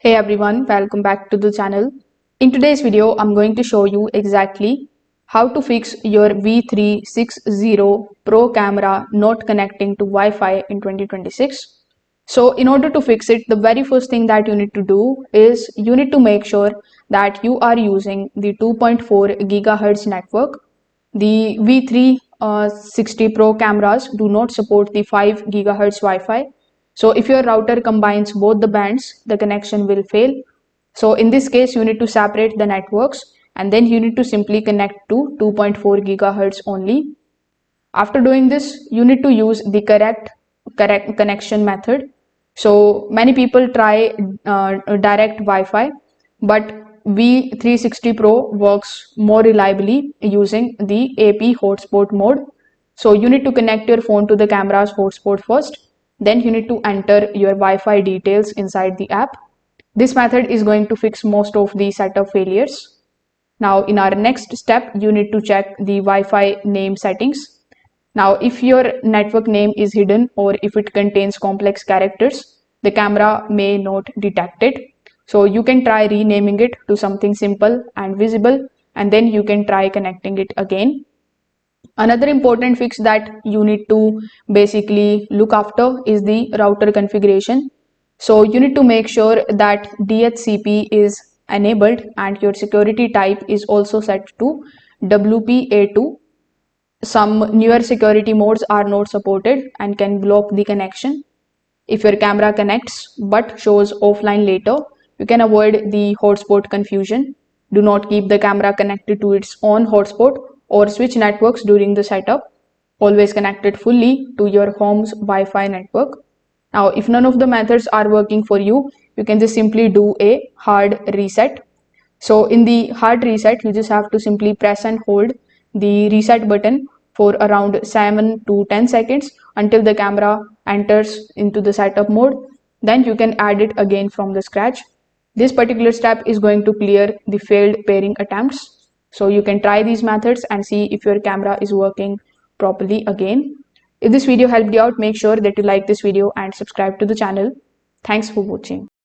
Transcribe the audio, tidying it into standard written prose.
Hey everyone, welcome back to the channel. In today's video, I'm going to show you exactly how to fix your V360 Pro camera not connecting to Wi-Fi in 2026. So in order to fix it, the very first thing that you need to do is you need to make sure that you are using the 2.4 gigahertz network. The V360 Pro cameras do not support the 5 gigahertz Wi-Fi. So if your router combines both the bands, the connection will fail. So in this case, you need to separate the networks and then you need to simply connect to 2.4 gigahertz only. After doing this, you need to use the correct connection method. So many people try direct Wi-Fi, but V360 Pro works more reliably using the AP hotspot mode. So you need to connect your phone to the camera's hotspot first. Then you need to enter your Wi-Fi details inside the app. This method is going to fix most of the setup failures. Now in our next step, you need to check the Wi-Fi name settings. Now if your network name is hidden or if it contains complex characters, the camera may not detect it. So you can try renaming it to something simple and visible, and then you can try connecting it again. Another important fix that you need to basically look after is the router configuration. So you need to make sure that DHCP is enabled and your security type is also set to WPA2. Some newer security modes are not supported and can block the connection. If your camera connects but shows offline later, you can avoid the hotspot confusion. Do not keep the camera connected to its own hotspot or switch networks during the setup. Always connect it fully to your home's Wi-Fi network. Now, if none of the methods are working for you, you can just simply do a hard reset. So in the hard reset, you just have to simply press and hold the reset button for around 7 to 10 seconds until the camera enters into the setup mode. Then you can add it again from the scratch. This particular step is going to clear the failed pairing attempts. So you can try these methods and see if your camera is working properly again. If this video helped you out, make sure that you like this video and subscribe to the channel. Thanks for watching.